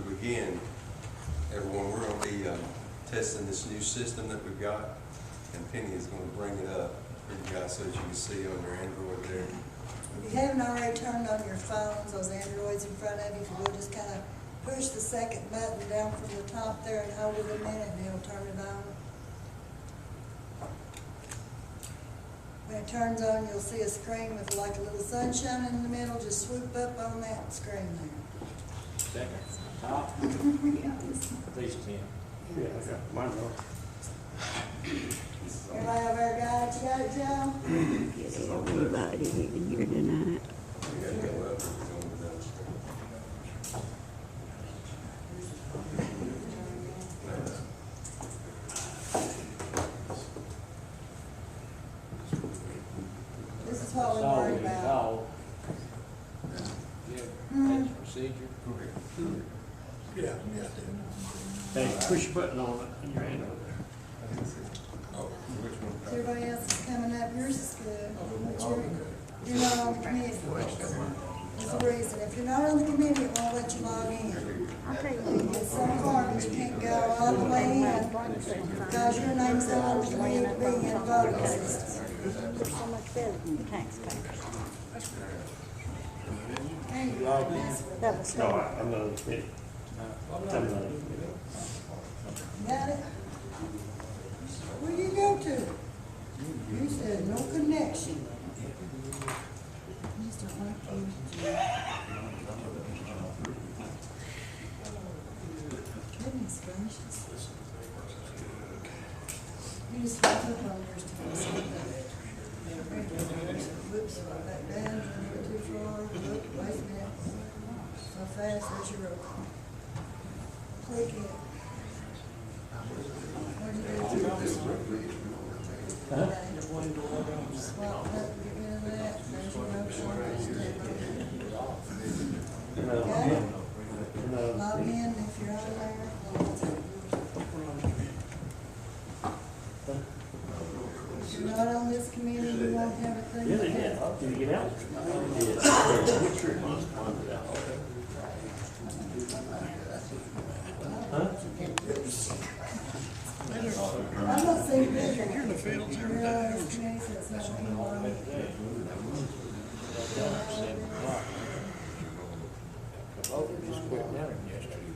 we begin, everyone, we're going to be testing this new system that we've got, and Penny is going to bring it up for you guys so that you can see on your Android there. If you haven't already turned on your phones, those Androids in front of you, if you will just kind of push the second button down from the top there and hold it a minute and it'll turn it on. When it turns on, you'll see a screen with like a little sunshine in the middle. Just swoop up on that screen there. Second, top. These 10. Yeah, I got mine wrong. Everybody over there got it? You got it, Joe? Get everybody in here tonight. You got to go up, it's going to be downstairs. This is what we worry about. That's the procedure. Go ahead. Yeah. Hey, push a button on it in your hand over there. I didn't see it. Oh, which one? Everybody else is coming up. Yours is good. But you're not on the committee. There's a reason. If you're not on the committee, it won't let you log in. It's so hard that you can't go all the way in because your name's not on the committee to be in the voting system. They're so much better than the taxpayers. And you Log in. mess with That it. was No, so. I'm not on the committee. I'm not on the committee. Got it? Where you go to? You said no connection. Just don't like you. Goodness gracious. You just flip up on yours to the side. Whoops, right back down, too far, look, wait a minute. So fast, there's your rope. Click it. What do you do? Swap up, get rid of that, there's your rope. Got it? Log in if you're on there. If you're not on this committee, you won't have a thing. Yeah, they did. Did you get out? I'm not saying that you're in the field. You're on this committee, so it's not gonna be long. Just quit now yesterday.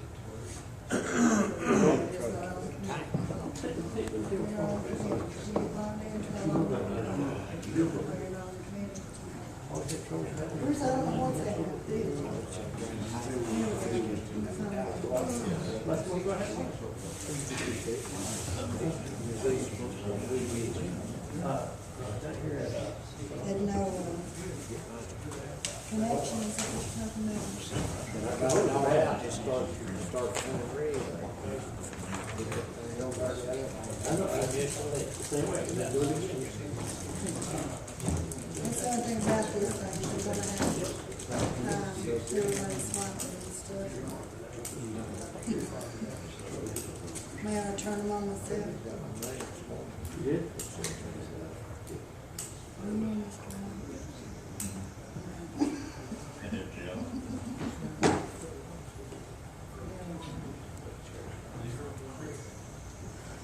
Where's that on the WhatsApp? Had no connections that was talking about. I got it all out, just start turning red. I know, I guess, same way, do it again. That's the only thing about this thing, you're gonna have, everybody swapping and stuff. May I turn them on myself? You did?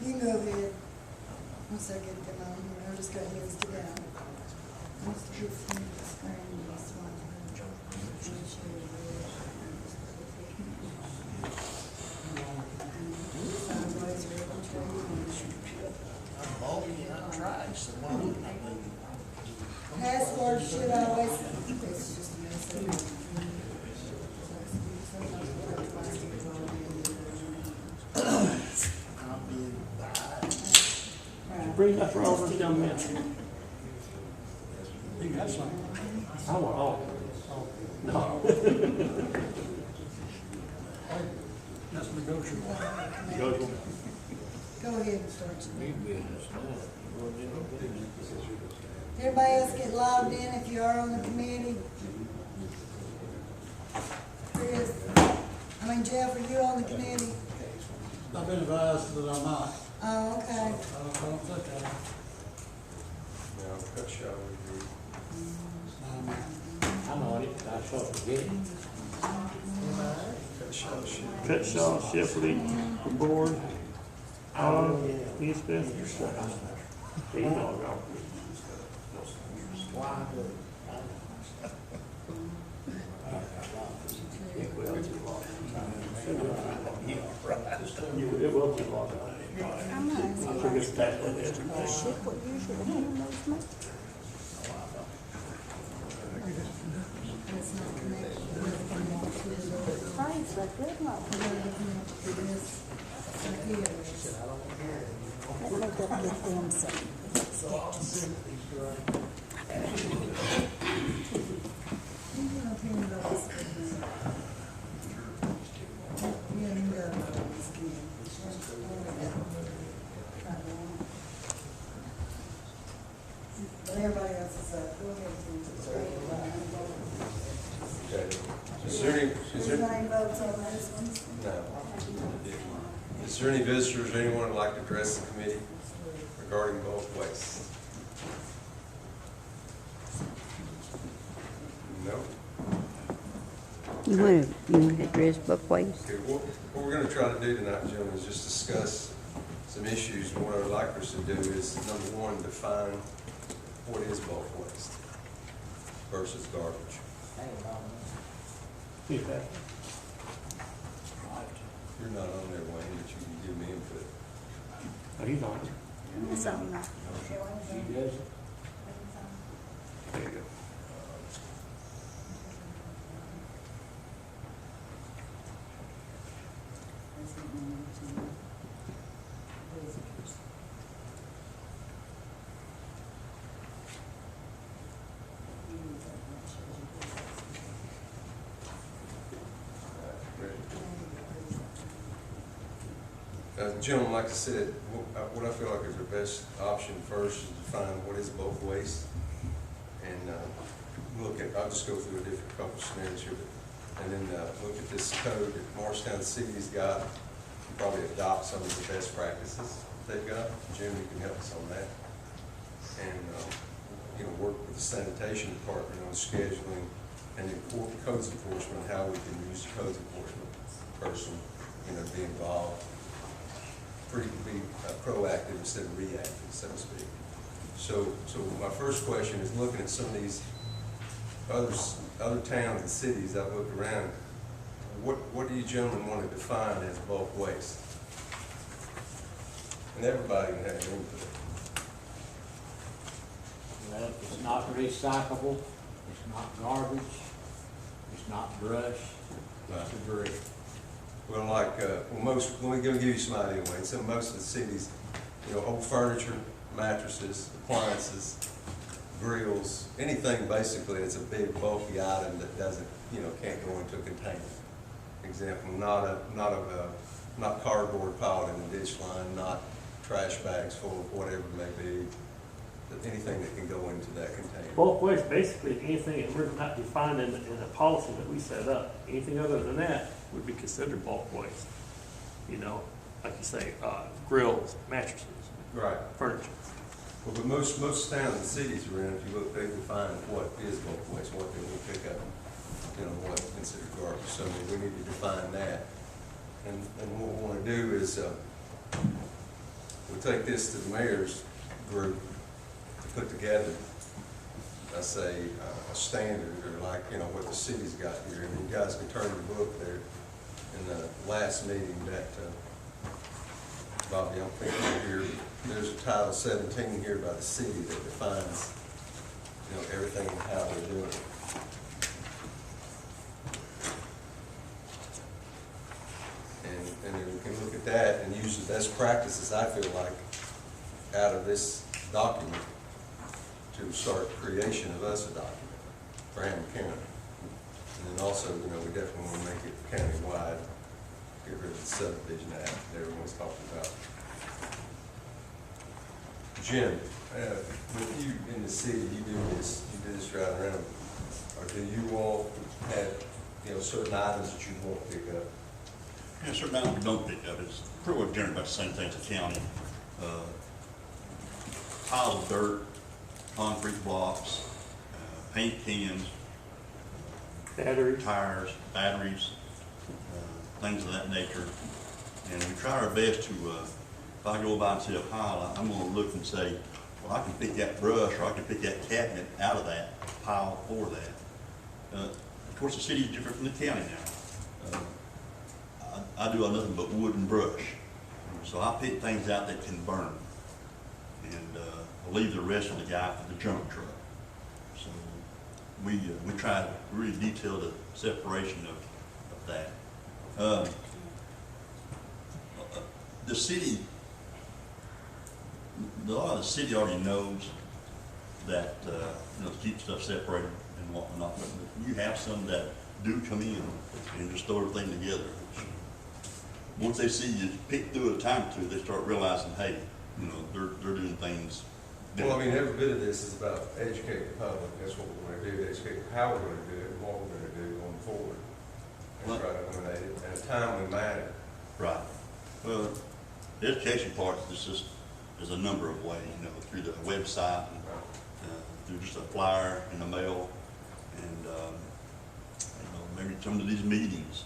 You can go ahead. Once I get them on here, I'll just go ahead and sit down. Once I get from the screen, this one. Sideways, password should always, it's just a mess. Bring that for all those young men. You got some. I want all. No. That's negotiable. Go. Go ahead and start your Big business now. Everybody else get logged in if you are on the committee. Chris, Jeff, are you on the committee? I've been advised that I'm not. Oh, okay. I don't think I am. Yeah, I'll cut shot with you. I'm on it, I saw it again. Cut Shaw, Shipley, Board, East Bend. He's all gone. It will be long. How much? I forget exactly what it is. Shit, what usually handles me? Praise the good Lord. Let me go get them some But everybody else is up, go ahead. Okay. Is there any, Everybody votes on this one? no. Is there any visitors, anyone would like to address the committee regarding bulk waste? No? You want to address book waste? Okay, what we're gonna try to do tonight, gentlemen, is just discuss some issues. And what I would like us to do is, number one, define what is bulk waste versus garbage. Okay. You're not on there, Wayne, but you can give me input. Oh, he's on it. It's on there. There you go. Gentlemen, like I said, what I feel like is the best option first is to define what is bulk waste. And look at, I'll just go through a different couple of scenarios here, and then look at this code that Morristown City's got, and probably adopt some of the best practices they've got. Jim, you can help us on that. And, you know, work with the sanitation department on scheduling and codes enforcement, how we can use the codes enforcement person, you know, to be involved. Be proactive instead of reactive, so to speak. So my first question is, looking at some of these other towns and cities I've looked around, what do you gentlemen want to define as bulk waste? And everybody can have input. Well, it's not recyclable, it's not garbage, it's not brush, it's debris. Well, like, let me give you some idea, Wayne. So most of the cities, you know, old furniture, mattresses, appliances, grills, anything basically that's a big bulky item that doesn't, you know, can't go into a container. Example, not cardboard piled in the ditch line, not trash bags full of whatever it may be, but anything that can go into that container. Bulk waste, basically anything that we're not defined in the policy that we set up. Anything other than that would be considered bulk waste. You know, like you say, grills, mattresses, Right. furniture. Well, but most towns and cities around, if you look, they define what is bulk waste, what they will pick up, you know, what's considered garbage. So we need to define that. And what we want to do is, we'll take this to the mayor's group to put together, I say, a standard, or like, you know, what the city's got here. And you guys can turn the book there. In the last meeting that, Bobby, I'm thinking here, there's a Title 17 here by the city that defines, you know, everything and how they're doing it. And then we can look at that and use the best practices, I feel like, out of this document to start creation of us a document for Hamblen County. And then also, you know, we definitely want to make it county-wide, get rid of the subdivision act that everyone's talking about. Jim, with you in the city, you do this right around, or do you all have, you know, certain items that you won't pick up? Yeah, certain items we don't pick up. It's pretty well generally about the same thing as the county. Piles of dirt, concrete blocks, paint cans, Batteries. tires, batteries, things of that nature. And we try our best to, if I go by and see a pile, I'm gonna look and say, well, I can pick that brush or I can pick that cabinet out of that pile for that. Of course, the city is different from the county now. I do nothing but wood and brush. So I pick things out that can burn. And leave the rest of the guy for the junk truck. So we try to really detail the separation of that. The city, a lot of the city already knows that, you know, to keep stuff separated and whatnot. But you have some that do come in and just throw everything together. Once they see you pick through a time or two, they start realizing, hey, you know, they're doing things. Well, I mean, every bit of this is about educating the public. That's what we're going to do, educate how we're going to do it, and what we're going to do going forward. And try to eliminate it in a timely manner. Right. Well, the education part is just, there's a number of ways, you know, through the website, and, through just a flyer in the mail, and, you know, maybe come to these meetings.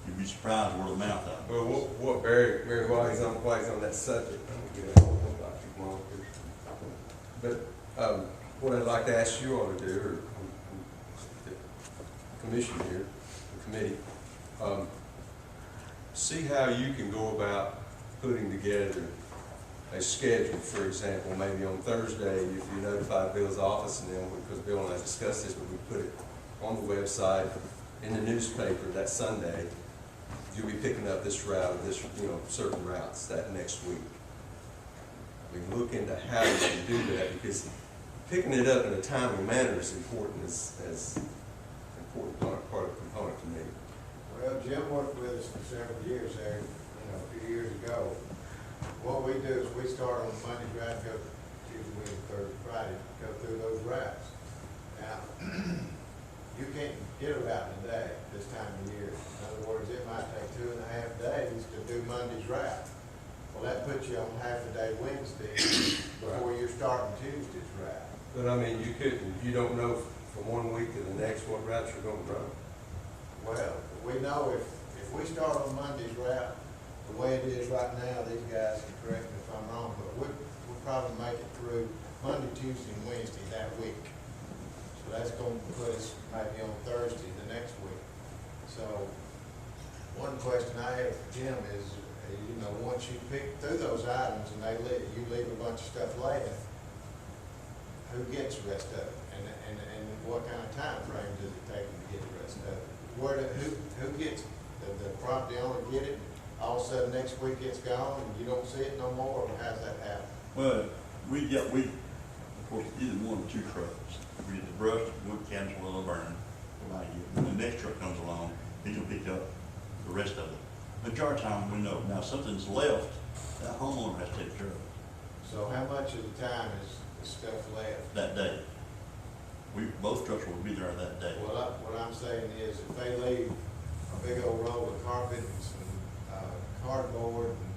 You'd be surprised word of mouth out. Well, what Barry, while he's on that subject, I'm gonna get a whole lot of people on here. But what I'd like to ask you all to do, or the commission here, the committee, see how you can go about putting together a schedule. For example, maybe on Thursday, if you notify Bill's office, and then because Bill and I discussed this, but we put it on the website, in the newspaper that Sunday. You'll be picking up this route, or this, you know, certain routes that next week. We look into how you can do that, because picking it up in a timely manner is important, as important part of the component to me. Well, Jim worked with us for several years there, you know, a few years ago. What we do is we start on Monday, right, go Tuesday, Wednesday, Thursday, Friday, go through those routes. Now, you can't get a route in a day this time of year. In other words, it might take 2.5 days to do Monday's route. Well, that puts you on half a day Wednesday before you're starting Tuesday's route. But I mean, you don't know from one week to the next what routes you're gonna run. Well, we know if we start on Monday's route, the way it is right now, these guys can correct me if I'm wrong, but we'll probably make it through Monday, Tuesday, and Wednesday that week. So that's going to put us maybe on Thursday the next week. So one question I have for Jim is, you know, once you pick through those items and you leave a bunch of stuff laying, who gets the rest of it? And what kind of time frame does it take them to get the rest of it? Who gets it? The property owner get it, all of a sudden next week it's gone and you don't see it no more, or how's that happen? Well, of course, either one or two trucks. We get the brush, wood cabinets, will burn. Like when the next truck comes along, he can pick up the rest of it. Majority of the time, we know. Now, something's left, that homeowner has to take care of it So how much of the time is the stuff left? that day. Both trucks will be there that day. Well, what I'm saying is, if they leave a big old roll of carpet and some cardboard, and,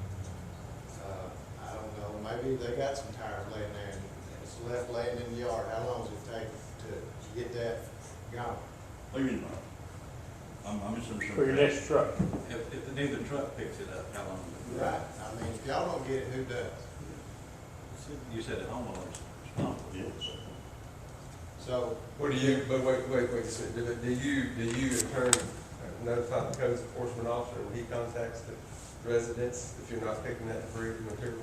I don't know, maybe they got some tires laying there and it's left laying in the yard, how long does it take to get that gone? What do you mean, I'm just For your next truck. If the neighbor truck picks it up, how long? Right, I mean, if y'all don't get it, who does? You said the homeowner's responsible. Yes. So, What do you, but wait a second, do you in turn notify the codes enforcement officer when he contacts the residents if you're not picking that debris material?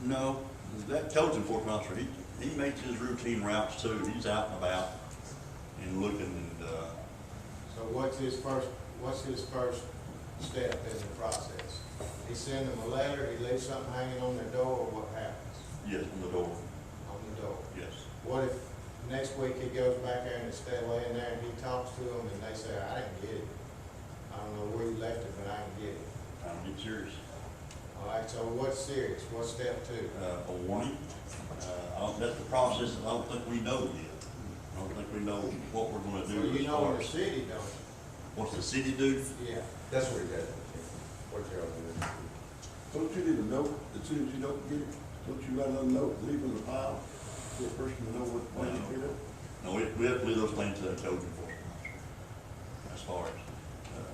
No, that codes enforcement officer, he makes his routine routes too. He's out and about and looking and, so what's his first step in the process? He send them a letter, he leaves something hanging on their door, or what happens? yes, on the door, On the door. yes. What if next week he goes back there and it's still laying there and he talks to them and they say, I didn't get it. I don't know where you left it, but I didn't get it. Time to get serious. All right, so what's serious? What's step 2? A warning. That's the process that I don't think we know yet. I don't think we know what we're gonna do. Well, you as know far in the as- city, don't What's the city do? you? Yeah. That's what he does. What you're doing. Don't you leave a note as soon as you don't get it? Don't you write another note, leave in the file, for a person to know what plan you get it? No, we have to leave those things to the code enforcement officer. As far as,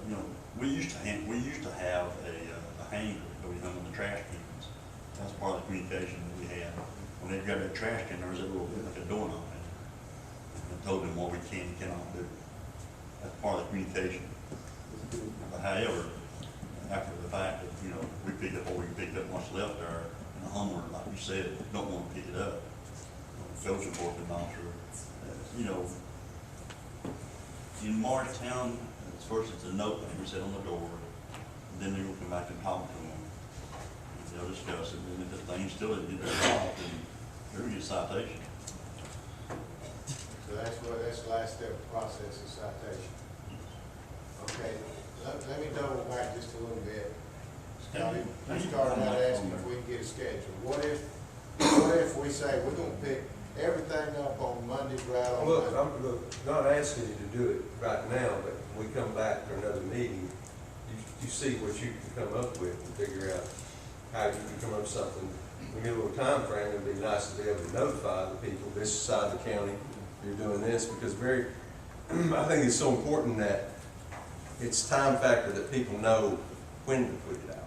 you know, we used to have a hanger that we hung on the trash cans. That's part of the communication that we had. When they got that trash can, there was a little bit like a doorknob in it. And told them what we can and cannot do. That's part of the communication. But however, after the fact that, we picked up what we picked up what's left there, and the homeowner, like you said, don't want to pick it up. Code enforcement officer, in Martown, first it's a note that we set on the door, and then they're gonna come back and talk to them. They'll discuss it, and if the thing still isn't resolved, then they're gonna get a citation. So that's the last step of the process is citation. Okay, let me double back just a little bit. Scotty, you started out asking if we can get a schedule. What if we say we're gonna pick everything up on Monday, right on Look, Monday? I'm not asking you to do it right now, but when we come back for another meeting, you see what you can come up with and figure out how you can come up with something. We give a little time frame. It'd be nice to be able to notify the people this side of the county, you're doing this, because I think it's so important that it's time factor that people know when to put it out.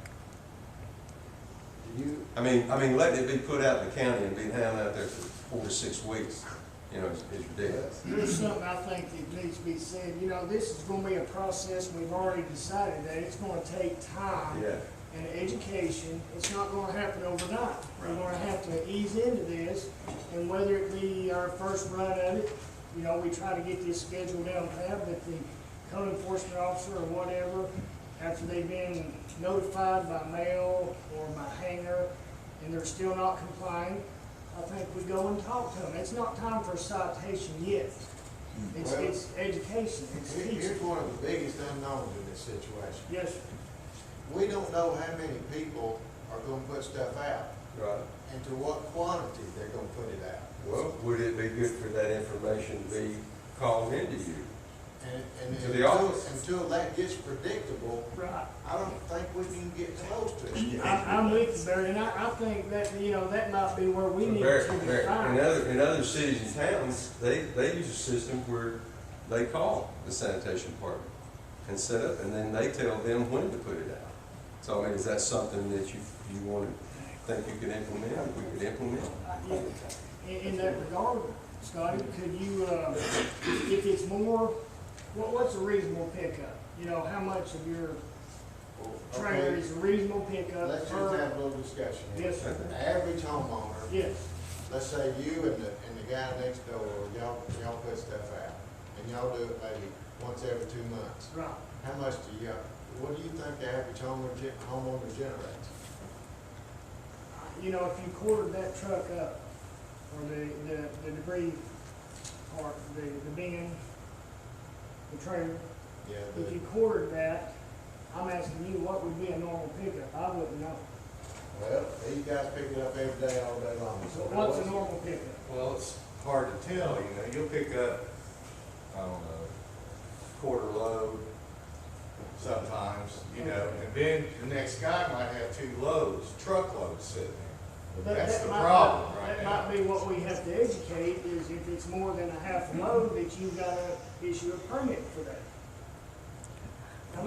I mean, letting it be put out in the county and be hanging out there for 4 to 6 weeks, is ridiculous. There's something I think that needs to be said. This is gonna be a process, we've already decided that it's gonna take time Yeah. and education. It's not gonna happen overnight. We're gonna have to ease into this, and whether it be our first run at it, we try to get this schedule down pat, but the code enforcement officer or whatever, after they've been notified by mail or by hanger, and they're still not complying, I think we go and talk to them. It's not time for a citation yet. It's education, it's Here's teaching. one of the biggest unknowns in this situation. Yes, sir. We don't know how many people are gonna put stuff out Right. and to what quantity they're gonna put it out. Well, would it be good for that information to be called into you? And To the office. until that gets predictable, Right. I don't think we can get close to it. I'm with you, Barry, and I think that, that might be where we need to define. In other cities and towns, they use a system where they call the sanitation department and set up, and then they tell them when to put it out. So, is that something that you want to think you could implement, we could implement? In that regard, Scotty, could you, if it's more, what's a reasonable pickup? How much of your trailer is a reasonable pickup? Let's just have a little discussion here. Yes, sir. The average homeowner, Yes, let's say you and the guy next door, y'all put stuff out, and y'all do it maybe once every 2 months. right. How much what do you think the average homeowner generates? If you quartered that truck up, or the debris part, the bin, the trailer, Yeah, if you quartered that, I'm asking you, what would be a normal pickup? I wouldn't know. well, these guys pick it up every day, all day long. So what's a normal pickup? Well, it's hard to tell, you'll pick up, I don't know, quarter load sometimes, and then the next guy might have 2 loads, truckloads sitting there. That's the problem right now. That might be what we have to educate, is if it's more than a half a load, that you've got to issue a permit for that.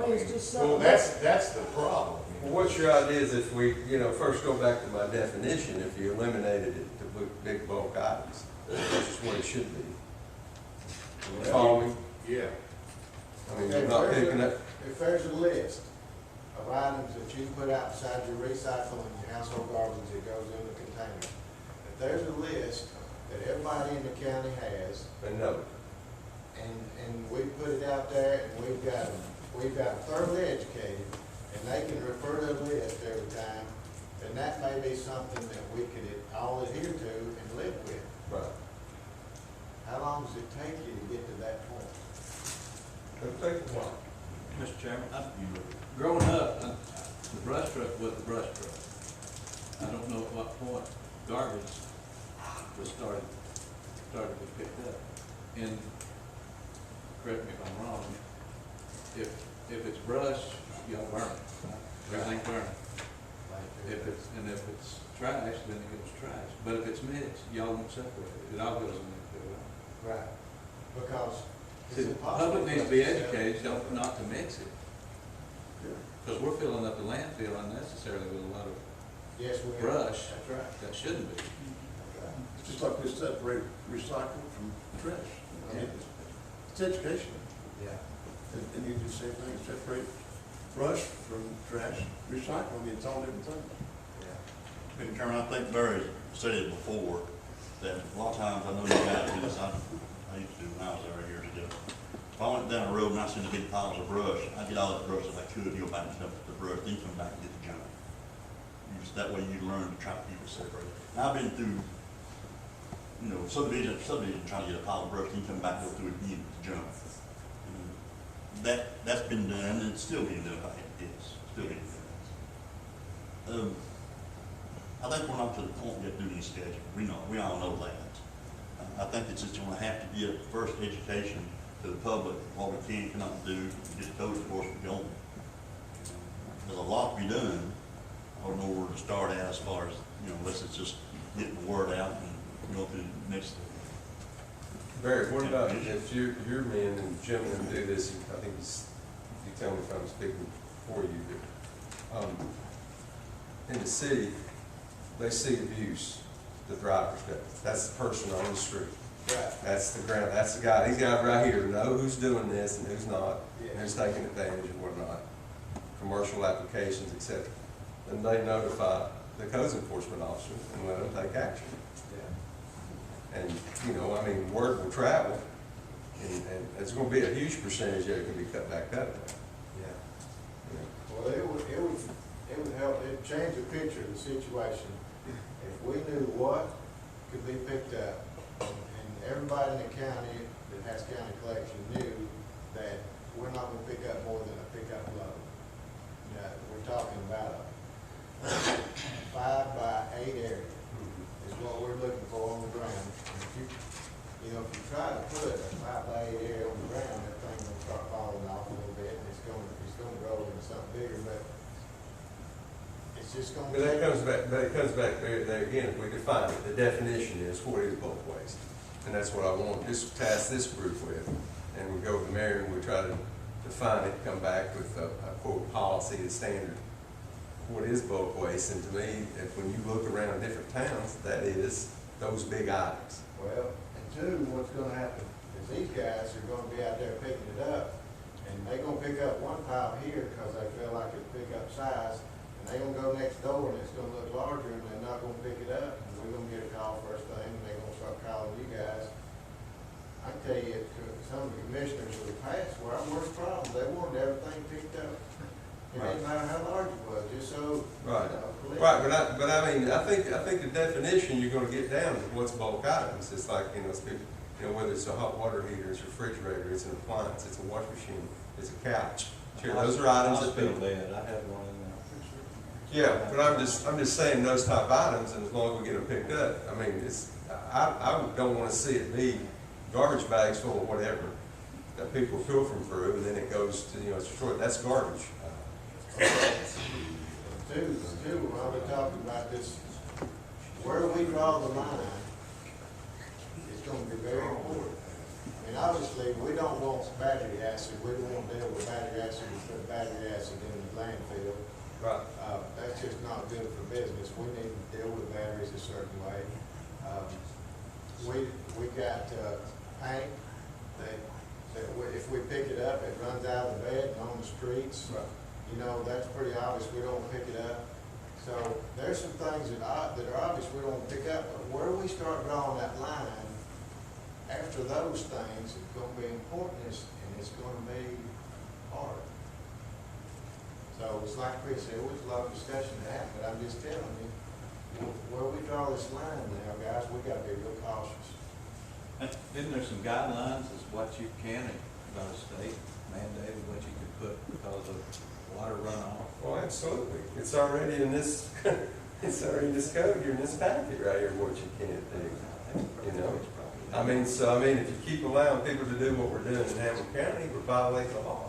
It's just something. Well, that's the problem. Well, what's your ideas if we, first go back to my definition, if you eliminated it to big bulk items, which is what it should be. Follow me? Yeah. You're not picking up, If there's a list of items that you put out beside your recycling and your household garbage that goes in the container, if there's a list that everybody in the county has, a note. and we put it out there, and we've got them thoroughly educated, and they can refer to the list every time, then that may be something that we could all adhere to and live with. Right. How long does it take you to get to that point? It'll take a while. Mr. Chairman, growing up, the brush truck was the brush truck. I don't know at what point garbage was started to be picked up. And correct me if I'm wrong, if it's brush, y'all burn it, right? Everything burn it. If it's trash, then it goes trash. But if it's mixed, y'all won't separate it. It all goes in there. Right. Because it's The impossible. public needs to be educated, not to mix it. because we're filling up the landfill unnecessarily with a lot of Yes, we are. brush That's right. that shouldn't be. It's just like we separate recycle from trash. I mean, it's education. Yeah. And you do the same thing, separate brush from trash, recycle, I mean, it's all different things. Yeah. Mr. Chairman, I think Barry said it before, that a lot of times, I know you guys do this, I used to do when I was there years ago. If I went down the road and I seen the big piles of brush, I'd get all that brush if I could, go back and dump the brush, then come back and get the junk. That way you learn to try to keep it separated. Now, I've been through, you know, subdivision, trying to get a pile of brush, then come back and go through it again with the junk. That's been done, and it's still being done, yes, still being done. I think we're not to the point yet doing any schedule, we all know that. I think it's just gonna have to give first education to the public, what we can and cannot do, get the code enforcement going. There's a lot to be done. I don't know where to start at as far as, you know, unless it's just getting the word out and go through the next. Barry, what about if your men and gentlemen do this, I think you tell me if I'm speaking for you, but, in the city, they see abuse, the drivers do. That's the person on the street. Right. That's the ground, that's the guy, these guys right here know who's doing this and who's not, Yeah. and who's taking advantage and whatnot. Commercial applications, etc. Then they notify the code enforcement officer and let them take action. Yeah. And, you know, I mean, word will travel, and it's gonna be a huge percentage that can be cut back up. Yeah. You know. Well, it would help, it'd change the picture of the situation if we knew what could be picked up, and everybody in the county that has county collection knew that we're not gonna pick up more than a pickup load. You know, we're talking about a 5x8 area is what we're looking for on the ground. And if you know, if you try to put a 5x8 area on the ground, that thing will start falling off a little bit, and it's gonna grow into something bigger, but it's just gonna. But it comes back there again, if we define it, the definition is what is bulk waste. And that's what I want, just task this group with, and we go to the mayor and we try to define it, come back with a quote policy, a standard. What is bulk waste? And to me, when you look around different towns, that is those big items. Well, and two, what's gonna happen is these guys are gonna be out there picking it up, and they gonna pick up one pile here because they feel like it's pick up size, and they gonna go next door and it's gonna look larger, and they're not gonna pick it up, and we're gonna get a call first thing, and they're gonna start calling you guys. I can tell you, some of the commissioners of the past were our worst problem, they wanted everything picked up. It didn't matter how large it was, just so. Right. You know, Right, but I mean, I think the definition you're gonna get down to what's bulk items. It's like, you know, whether it's a hot water heater, it's a refrigerator, it's an appliance, it's a wash machine, it's a couch. Sure, those are items that people. bed, I had one in Yeah, but I'm just saying those type items, and as long as we get them picked up, I mean, I don't wanna see it be garbage bags full of whatever that people pilfer through, and then it goes to, you know, it's destroyed. That's garbage. Two, while we're talking about this, where we draw the line is gonna be very important. I mean, obviously, we don't want battery acid, we don't want to deal with battery acid, and put battery acid in the landfill. Right. That's just not good for business, we need to deal with batteries a certain way. We got, paint if we pick it up, it runs out of the bed and on the streets. Right. You know, that's pretty obvious, we don't pick it up. So there's some things that are obvious we don't pick up, but where we start drawing that line, after those things, it's gonna be important, and it's gonna be hard. So it's like Chris said, it was a lot of discussion to have, but I'm just telling you, where we draw this line now, guys, we gotta be real cautious. Isn't there some guidelines as what you can, by the state mandated what you can put because of water runoff? Well, absolutely. It's already in this, it's already in this code here in this packet right here, what you can't do, you know? I mean, if you keep allowing people to do what we're doing in Hamblen County, we're violating the law.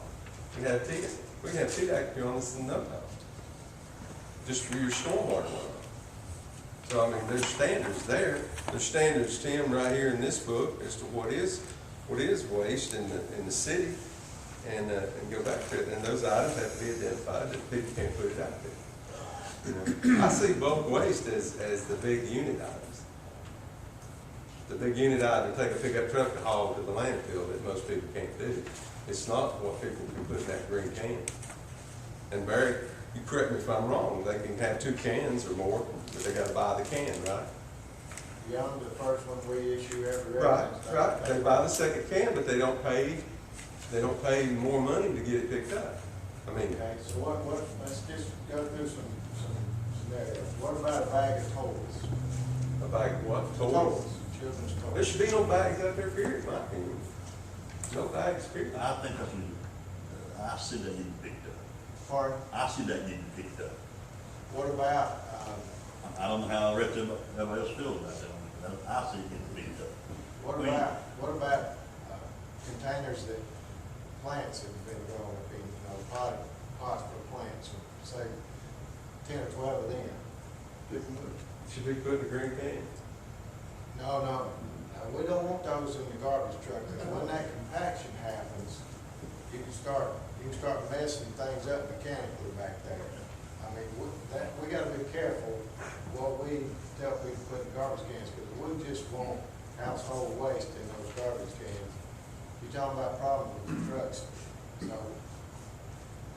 We can have TDAC on this in no time. Just for your stormwater runoff. So, I mean, there's standards there. There's standards, Tim, right here in this book as to what is waste in the city. and go back to it. And those items have to be identified, that people can't put it out there. You know, I see bulk waste as the big unit items. The big unit item, take a pickup truck to haul to the landfill that most people can't do. It's not what people can put in that green can. And Barry, you correct me if I'm wrong, they can have 2 cans or more, but they gotta buy the can, right? Beyond the first one we issue every Right, residence. right. They buy the second can, but they don't pay more money to get it picked up. I mean, Okay, so let's just go through some scenarios. What about a bag of toys? a bag of what? Toys? Children's toys. There should be no bags out there, period, in my opinion. No bags, period. I think that's when, I see that getting picked up. Pardon? I see that getting picked up. What about, I don't know how the rest of everybody else feels about that, but I see it getting picked up. what about containers that plants have been growing up in, you know, pots for plants, say 10 or 12 of them? Should be put in a green can. No, we don't want those in the garbage truck, because when that compaction happens, you can start messing things up mechanically back there. I mean, we gotta be careful what we tell people to put in garbage cans, because we just want household waste in those garbage cans. You're talking about problems with the trucks, so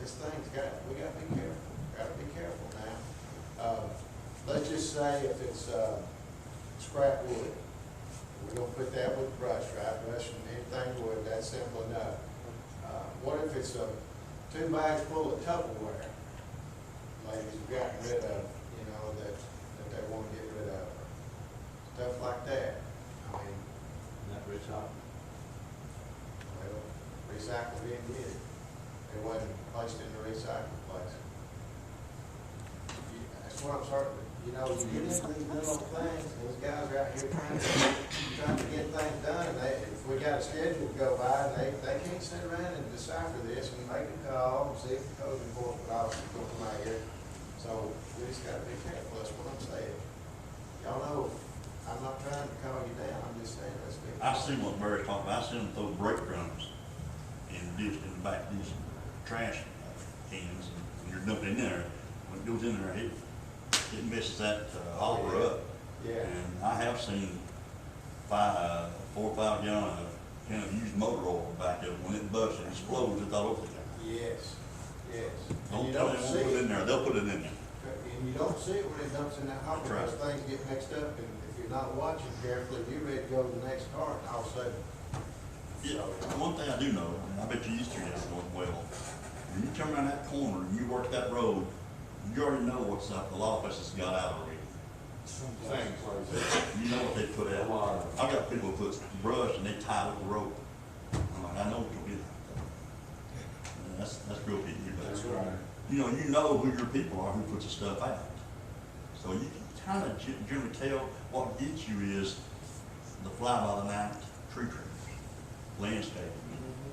this thing's we gotta be careful now. Let's just say if it's, scrap wood, we're gonna put that with brush, right? Brush and anything wood, that's simple enough. What if it's 2 bags full of Tupperware, ladies have gotten rid of, you know, that they wanna get rid of, stuff like that. I mean, Not recyclable. well, recycle didn't get it. It wasn't placed in the recycle place. That's what I'm starting to, you know, you get into these little things, and these guys are out here trying to get things done, and if we got a schedule to go by, and they can't sit around and decipher this and make a call and see if the code enforcement officer will come out here. So we just gotta be careful, that's what I'm saying. Y'all know, I'm not trying to call you down, I'm just saying, let's be. I see what Barry's talking about, I see them throw breadcrumbs in the back of these trash cans, and you're dumping in there, when it goes in there, it messes that hopper up. Yeah. And I have seen 4 or 5 gallon of kind of used motor oil back up, when it busts and explodes, it's all over the place. Yes. And Don't you tell don't them see to put it it, in there, they'll put it in there. and you don't see it when it dumps in that hopper, That's because things get mixed up, and if you're not watching carefully, you're ready to go to the next car, and all of a sudden, Yeah, one thing I do know, and I bet you used to get it going well, when you turn around that corner and you work that road, you already know what's up, the law offices got out already. Same place. You know what they put out. I've got people who put brush and they tie up the rope. I'm like, I know what you'll get. And that's real people. That's right. You know who your people are who puts the stuff out. So you can kind of generally tell what gets you is the fly-by-the-night tree trimmers, landscaping.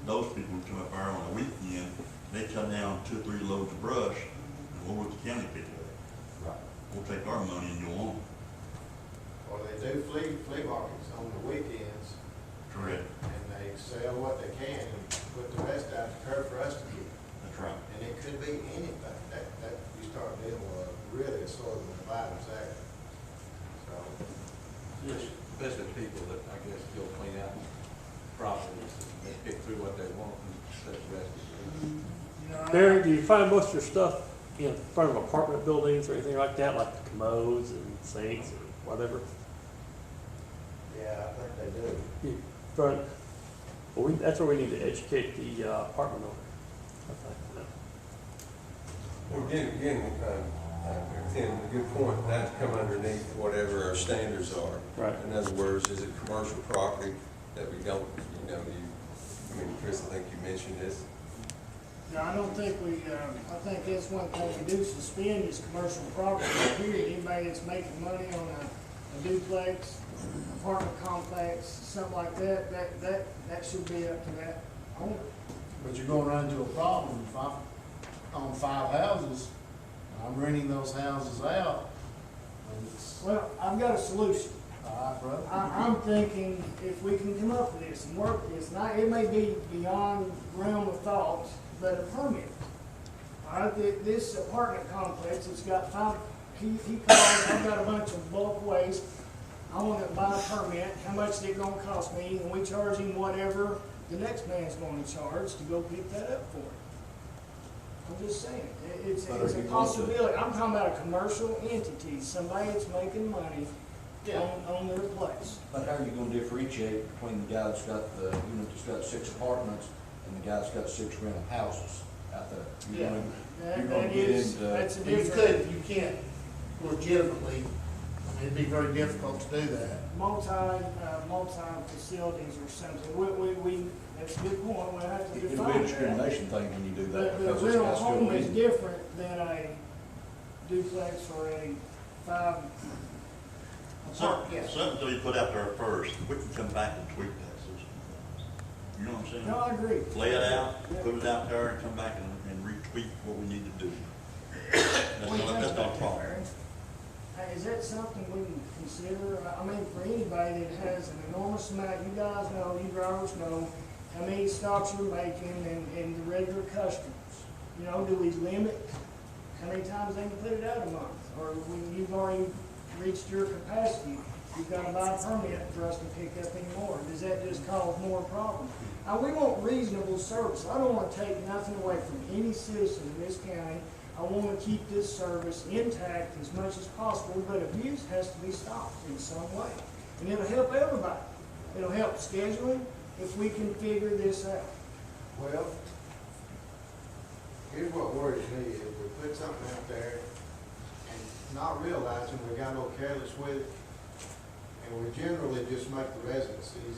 Those people who come up there on a weekend, they cut down 2 or 3 loads of brush, and we'll let the county pick it up. Right. We'll take our money and go on. or they do flea markets on the weekends, Correct. and they sell what they can, and put the rest out the curb for us to get. That's right. And it could be anything, that you start dealing with really assortment of items there. So, Especially people that, I guess, go clean out properties, they pick through what they want and set the rest of it. Barry, do you find most of your stuff in front of apartment buildings or anything like that, like commodes and sinks or whatever? yeah, I think they do. You front, well, that's where we need to educate the apartment owner. I think, Well, again, Tim, a good point, not to come underneath whatever our standards are. Right. In other words, is it commercial property that we don't, I mean, Chris, I think you mentioned this. No, I don't think I think that's one thing we do suspend is commercial property, period. Anybody that's making money on a duplex, apartment complex, something like that should be up to that owner. But you're gonna run into a problem if I own 5 houses, and I'm renting those houses out, and it's, Well, I've got a solution. All right, brother. I'm thinking if we can come up with this and work this, now, it may be beyond realm of thought, but a permit. All right, this apartment complex, it's got five, he calls, I've got a bunch of bulk waste, I want to buy a permit, how much is it gonna cost me, and we charge him whatever the next man's gonna charge to go pick that up for him. I'm just saying, it's But a if you want to- possibility, I'm talking about a commercial entity, somebody that's making money Yeah. on their place. But how are you gonna differentiate between the guy that's got the unit that's got 6 apartments and the guy that's got 6 rental houses out there? You're Yeah. You're gonna That get is, into. that's a You different, you can't legitimately, I mean, it'd be very difficult to do that. multi-facilities or something, that's a good point, we have to It'll be a define that. discrimination thing when you do that. But because a it's rental got to home go is in. different than a duplex or a 5 apartment. Something that you put out there first, we can come back and tweak that system. You know what I'm saying? No, I agree. Lay it out, Yeah. put it out there, and come back and retweak what we need to do. What do you think That's not a about that, problem. Barry? Is that something we can consider? I mean, for anybody that has an enormous amount, you guys know, you drivers know, how many stops you're making and the regular customers. You know, do we limit how many times they can put it out a month? Or when you've already reached your capacity, you've got to buy a permit for us to pick up anymore? Does that just cause more problems? We want reasonable service. I don't want to take nothing away from any citizen in this county. I want to keep this service intact as much as possible, but abuse has to be stopped in some way. And it'll help everybody. It'll help scheduling if we can figure this out. Well, here's what worries me, is we put something out there and not realizing we got a little careless with it, and we generally just make the residents of the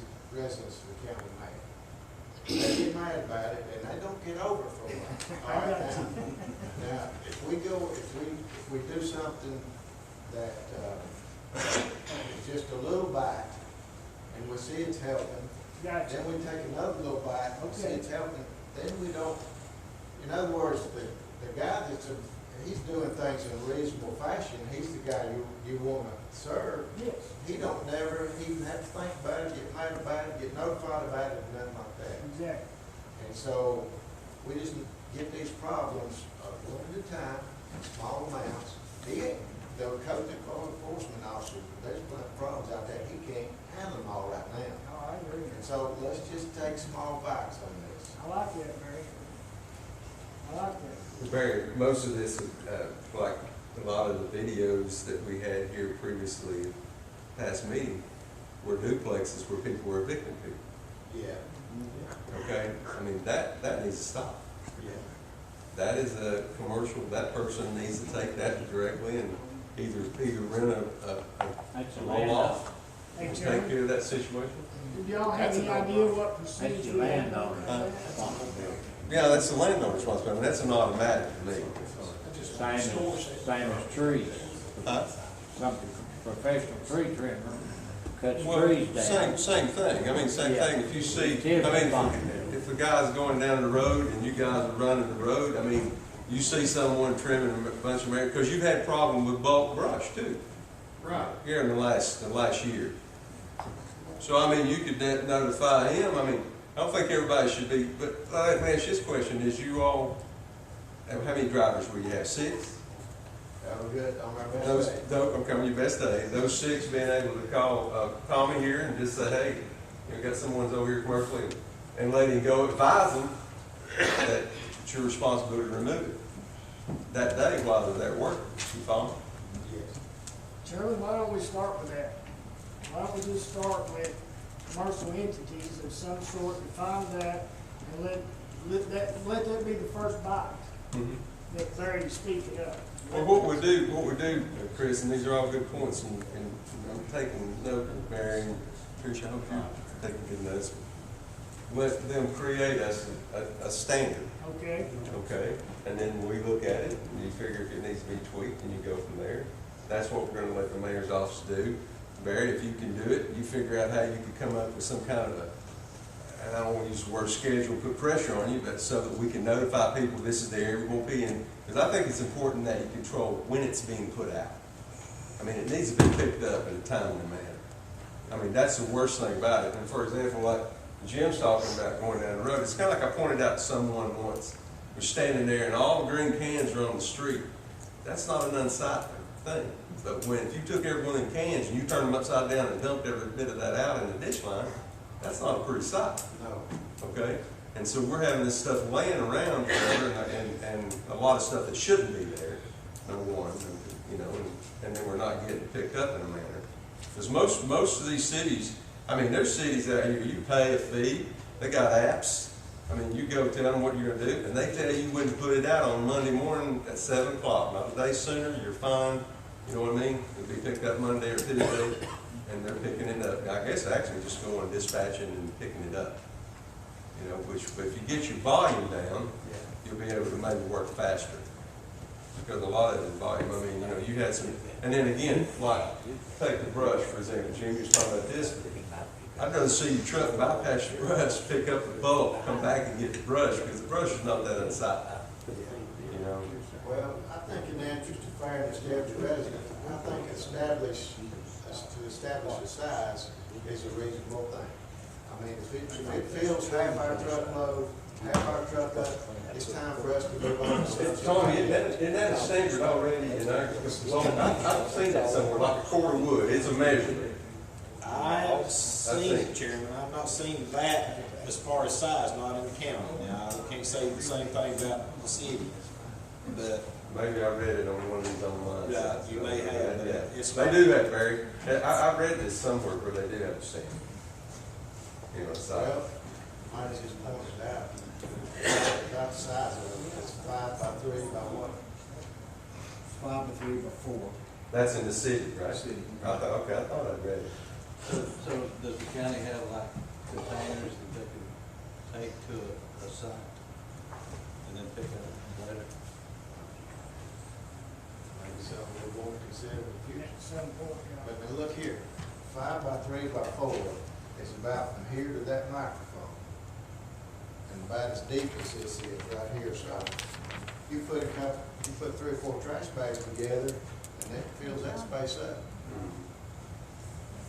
county mad. They get mad about it, and they don't get over it for a while. All right, now, if we do something that, is just a little bite, and we see it's helping, Gotcha. then we take another little bite, and see Okay. it's helping, then we don't, in other words, the guy he's doing things in a reasonable fashion, he's the guy you wanna serve. Yes. He don't never even have to think about it, get mad about it, get notified about it, and nothing like that. Exactly. And so, we just get these problems one at a time, in small amounts. The code enforcement officer, there's plenty of problems out there, he can't handle them all right now. Oh, I agree. And so, let's just take small bites on this. I like that, Barry. I like that. Barry, most of this, like a lot of the videos that we had here previously, past meeting, were duplexes where people were evicting people, Yeah. okay? I mean, that needs to stop. Yeah. That is a commercial, that person needs to take that directly and either rent That's a a roll land, off Hey, and take Chairman, care of that situation. do y'all have That's a any no-brainer. idea what percentage that's the we have? landowner. Yeah, that's the landowner's responsibility, I mean, that's an automatic to me. Same as trees. Huh? Some professional tree trimmer cuts Well, trees down. same thing, I mean, same Yeah. thing, if you see, Timber I mean, fine. if the guy's going down the road and you guys are running the road, I mean, you see someone trimming a bunch of marijuana, because you've had problem with bulk brush too. Right. Here in the last year. So, I mean, you could notify him, I mean, I don't think everybody should be, but let me ask you this question, is you all, how many drivers will you have, 6? That was good on our best Those, day. okay, on your best day, those 6 being able to call me here and just say, hey, you know, got someone's over here commercially, and let him go, advise them that it's your responsibility to remove it that day while they're there working, you follow me? Yes. Chairman, why don't we start with that? Why don't we just start with commercial entities of some sort, define that, and let that be the first bite that Barry speak it up. Well, what we do, Chris, and these are all good points, and I'm taking note, Mary, and Tricia, I hope you're taking good notes. Let them create us a standard, Okay? okay? And then we look at it, and you figure if it needs to be tweaked, and you go from there. That's what we're gonna let the mayor's office do. Barry, if you can do it, you figure out how you can come up with some kind of and I don't want to use the word schedule, put pressure on you, but so that we can notify people this is the area we're going to be in. Because I think it's important that you control when it's being put out. I mean, it needs to be picked up in a timely manner. I mean, that's the worst thing about it. And for example, like Jim's talking about going down the road, it's kind of like I pointed out to someone once. We're standing there and all the green cans are on the street. That's not an unsightly thing. But if you took every one of them cans and you turned them upside down and dumped every bit of that out in the ditch line, that's not a pretty sight. No. Okay? And so we're having this stuff laying around forever, and a lot of stuff that shouldn't be there, number one, you know, and then we're not getting picked up in a manner. Because most of these cities, I mean, there's cities out here, you pay a fee, they got apps. I mean, you go tell them what you're gonna do, and they tell you when to put it out on Monday morning at 7 o'clock. Not a day sooner, you're fine, you know what I mean? It'll be picked up Monday or Tuesday, and they're picking it up. I guess actually just going and dispatching and picking it up. You know, but if you get your volume down, you'll be able to maybe work faster. Because a lot of the volume, I mean, you know, you had some, and then again, like, take the brush, for example, Jim was talking about this. I'd rather see your truck bypass your brush, pick up the bulk, come back and get the brush, because the brush is not that unsightly. You know? Well, I think in the interest of fairness to every resident, I think to establish a size is a reasonable thing. I mean, if it fills half our truckload, half our truck up, it's time for us to move on. Tommy, isn't that a standard already in our, I've seen that somewhere, like a cord of wood, it's a measurement. I have seen it, Chairman. I've not seen that as far as size, not in the county. Now, I can't say the same thing about the city, but. Maybe I read it on one of these online sites. You may have, but it's. They do have, Barry. I read this somewhere where they do have a standard. You know, so. Well, I just pointed out, about the size of it, it's 5 by 3 by what? 5 by 3 by 4. That's in the city, right? City. Okay, I thought I'd read it. So does the county have like containers that they can take to a site and then pick up later? Maybe something we're going to consider in the future. At some point, But now look here, 5 by 3 by 4 is about from here to that microphone. And about as deep as this is right here, so you put 3 or 4 trash bags together and that fills that space up.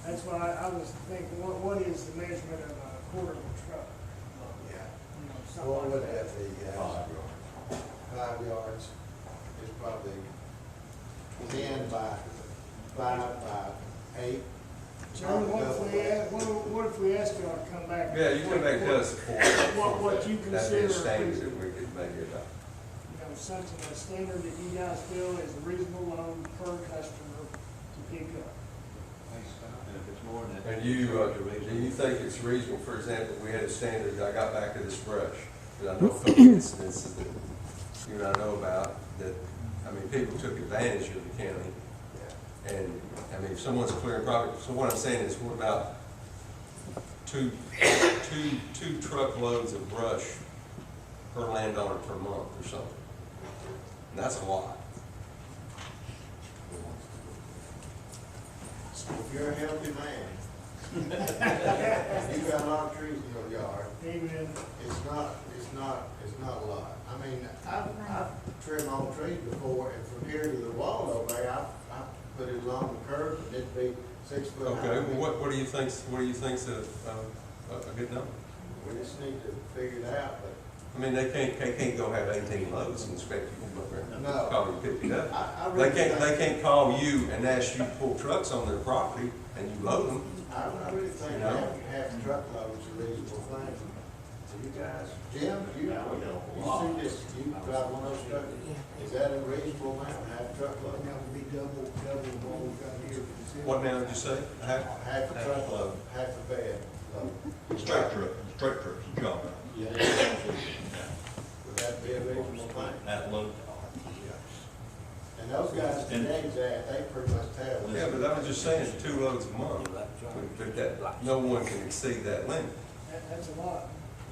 that's why I was thinking, what is the measurement of a quarter of a truck? Yeah. You know, something What would like that. that be, guys? 5 yards is probably 10 by 5 by 8. Chairman, what if we ask y'all to come back? Yeah, you can make us What you consider, that'd be a standard you that we could make it up. know, something, a standard that you guys feel is a reasonable load per customer to pick up. And if it's more than that. And do you think it's reasonable, for example, we had a standard, I got back to this brush, because I know a couple of incidents that you and I know about, that, I mean, people took advantage of the county. And, I mean, if someone's clearing property, so what I'm saying is, what about two truckloads of brush per landowner per month or something? And that's a lot. If you're a healthy man, you've got a lot of trees in your yard, Amen. it's not a lot. I mean, I've trimmed my own trees before, and from here to the wall over there, I put it along the curb, and it'd be 6 foot high. Okay, well, what do you think's a good number? We just need to figure it out, but. I mean, they can't go have 18 loads and expect you to come up there and No. call you pick it up. I really They can't call you and ask you to pull trucks on their property and you load them. I really think You know? half truckload is a reasonable thing. So you guys, Jim, you see this, you drive one of those trucks, is that a reasonable amount, half truckload? That would be double what we've got here. What now did you say? Half a truckload, half a bed load. Straight truck's a job. Would that be a reasonable thing? That load. And those guys, today's that, they pretty much tell. Yeah, but I was just saying 2 loads a month. But that, no one can exceed that limit. That's a lot.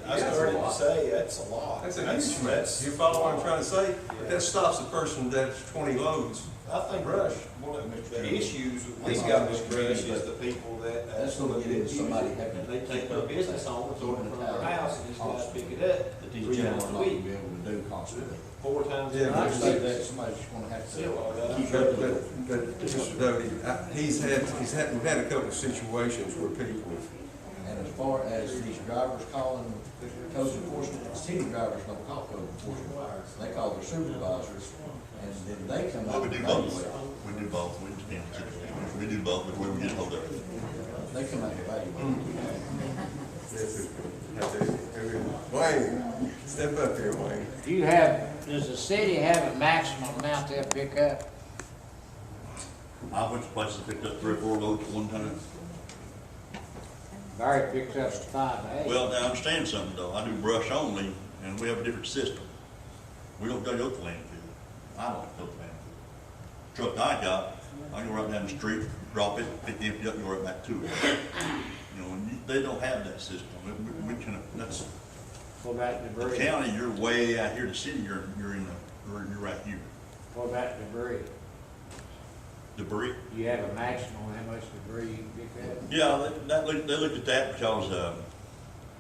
I started to say, that's a lot. That's a huge mess. You follow what I'm trying to say? That stops a person that's 20 loads I think one of the issues with we got with brush is the people that. That's gonna get into somebody having. They take their business on, throw it in front of their house, and these guys pick it up That these 3 gentlemen times are a not gonna week, be able to do constantly. 4 times a Yeah, week. I say that somebody's just gonna have Yeah, well, to that- keep up with But, it. but Mr. Doty, we've had a couple of situations where people, And as far as these drivers calling code enforcement, city drivers don't call code enforcement. They call their supervisors, and then they come Well, out we and do evaluate. both. We do both. We understand the situation. We do both before we get hold of it. They come out and evaluate. Wayne, step up here, Wayne. Does the city have a maximum amount they'll pick up? I went to places and picked up 3 or 4 loads at one time. Barry picks up 5 to 8. Well, now, understand something though, I do brush only, and we have a different system. We don't go to the landfill. I don't go to the landfill. Truck I got, I go right down the street, drop it, pick it empty up, and go right back to it. You know, and they don't have that system. We can, that's, What about the debris? county, you're way out here, the city, you're right here. What about debris? Debris. You have a maximum how much debris you can pick up? Yeah, they looked at that because,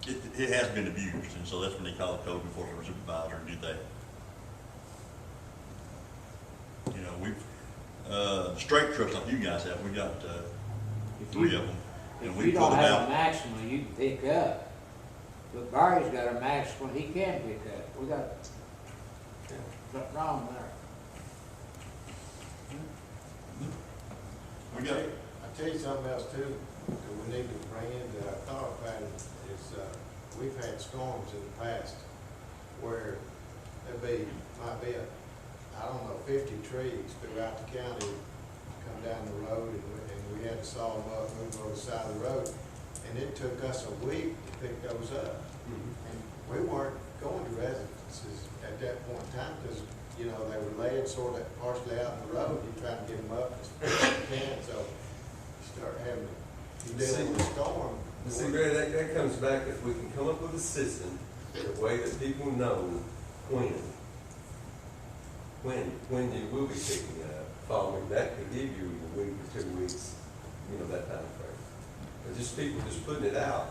it has been abused, and so that's when they call the code enforcement supervisor and do that. You know, we've, straight trucks like you guys have, we got, 3 of them. And If we you put don't them have a out. maximum, you can pick up. But Barry's got a maximum he can pick up. We got something wrong there. We got, I tell you something else too, that we need to bring into our thought pattern is, we've had storms in the past where might be I don't know, 50 trees throughout the county come down the road and we had to saw them up, move them over the side of the road. And it took us a week to pick those up. And we weren't going to residences at that point in time because, you know, they were laid sort of partially out in the road. You try to get them up as fast as you can, so you start having to deal with the storm. See, Barry, that comes back, if we can come up with a system, the way that people know when you will be picking up, following, that could give you a week or 2 weeks, you know, that time frame. But just people just putting it out,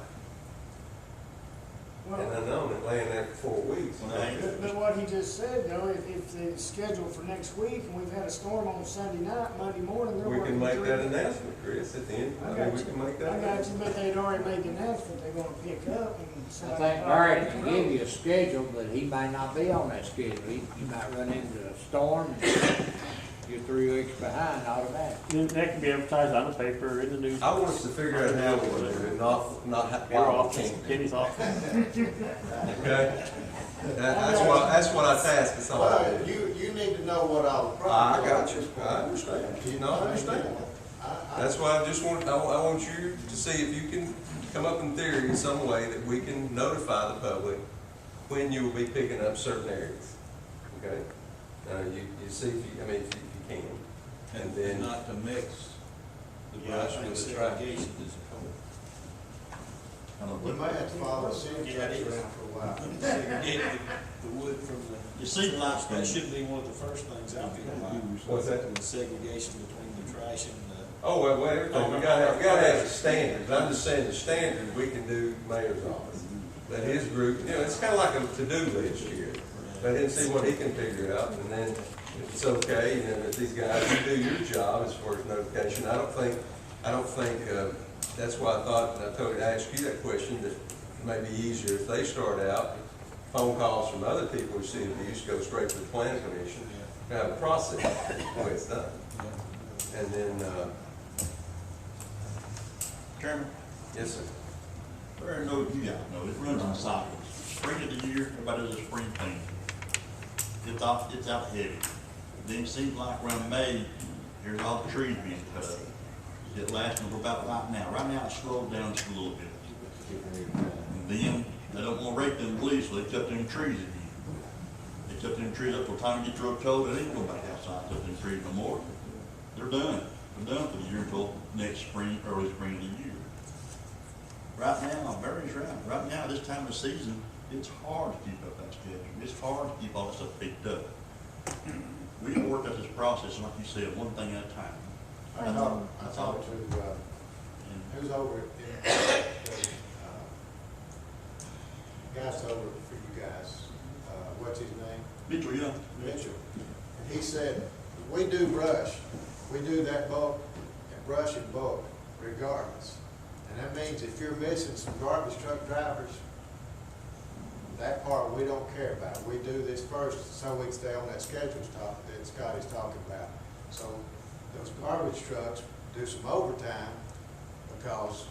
and unknown, and laying there for 4 weeks. But what he just said, though, if it's scheduled for next week, and we've had a storm on Sunday night, Monday morning, they're We working. can make that announcement, Chris, at the end. I I mean, got we you, can make that I got you, announcement. but they'd already made the announcement they're gonna pick up and. I think Barry can give you a schedule, but he may not be on that schedule. You might run into a storm and you're 3 weeks behind automatically. And that can be advertised on the paper, in the news. I want us to figure out how we're gonna do it, not how. Your why we office, can't. Kenny's office. Okay? That's what I task us all. Well, you need to know what all the problems I are. got you, I understand, I understand. That's why I want you to see if you can come up in theory in some way that we can notify the public when you will be picking up certain areas, okay? You see if you can, and then. Not to mix the brush with the trash. We may have to follow the city tracks around for a while. Segregate the wood from the. you see, like, That should be one of the first things I feel like. What's that? The segregation between the trash and the. Oh, well, everything, we gotta have a standard, but I'm just saying the standard we can do mayor's office. That his group, you know, it's kinda like a to-do list here. Let him see what he can figure out, and then if it's okay, and if these guys, you do your job as far as notification, I don't think, that's why I thought, and I told you to ask you that question, that it may be easier if they start out, phone calls from other people who see abuse, go straight to the planning commission, have a process, the way it's done. And then, Chairman, yes, sir. Barry knows, you guys know, it runs in cycles. Spring of the year, everybody does a spring clean. It's out heavy. Then it seems like around May, here's all the trees being cut up. It lasts for about right now. Right now, it's slowed down just a little bit. And then, they don't want to rake them leaves, so they cut them trees again. They cut them trees up till time it gets real cold, and they ain't going back outside, cut them trees no more. They're done. They're done for the year until next spring, early spring of the year. Right now, Barry's right. Right now, this time of the season, it's hard to keep up that schedule. It's hard to keep all that stuff picked up. We work work out this process, and like you said, one thing at a time. I talked to, And who's over at, guys over for you guys, what's his name? Mitchell, yeah. Mitchell. And he said, we do brush, we do that bulk, and brush and bulk regardless. And that means if you're missing some garbage truck drivers, that part we don't care about. We do this first so we can stay on that schedule that Scotty's talking about. So those garbage trucks do some overtime because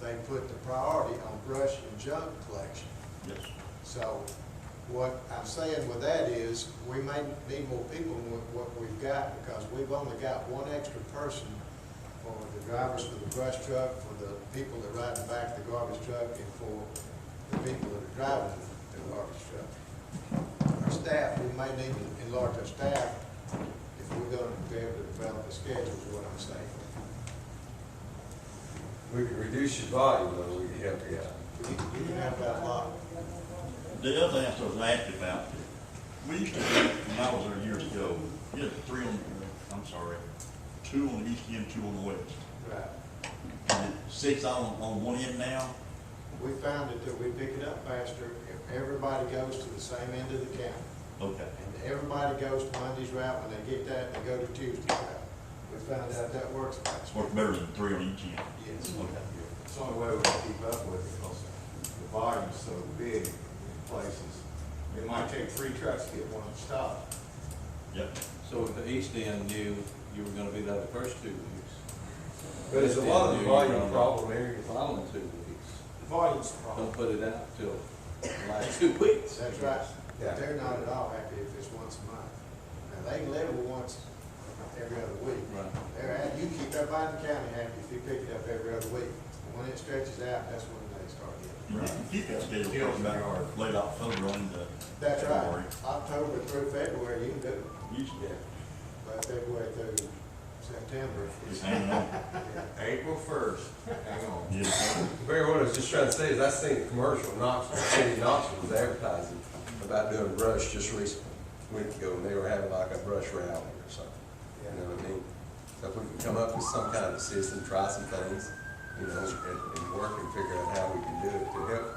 they put the priority on brush and junk collection. Yes. So what I'm saying with that is, we may need more people than what we've got, because we've only got one extra person for the drivers for the brush truck, for the people that ride in the back of the garbage truck, and for the people that are driving the garbage truck. Our staff, we may need to enlarge our staff if we're gonna be able to develop a schedule, is what I'm saying. We can reduce your volume, though, we can help you out. You can have that a lot. The other thing I was asking about, we used to, when I was there years ago, you had two on the east end, two on the west. Right. And six on one end now. We found that we pick it up faster if everybody goes to the same end of the county. Okay. And everybody goes to Monday's route, when they get that, they go to Tuesday's route. We found out that works faster. Works better than three on each end. Yes. Okay. It's the only way we can keep up with it, because the volume's so big in places. It might take 3 trucks to get one stop. Yep. So if the east end knew you were gonna be there the first 2 weeks. But it's a lot of the volume problem areas. Following 2 weeks. The volume's the problem. Don't put it out till the last 2 weeks. That's right. Yeah. They're not at all happy if it's once a month. Now, they can live with once every other week. Right. You keep everybody in the county happy if you pick it up every other week. And when it stretches out, that's when they start getting. You can keep that schedule talking about late October on the That's February. right. October through February, you can do it. Usually, But February through September. just hang on. April 1st, hang on. Yeah. Barry, what I was just trying to say is, I seen a commercial, Knoxville, the city of Knoxville was advertising about doing brush just recently, a week ago, and they were having like a brush rally or something. You know what I mean? So if we can come up with some kind of system, try some things, you know, and work and figure out how we can do it to help,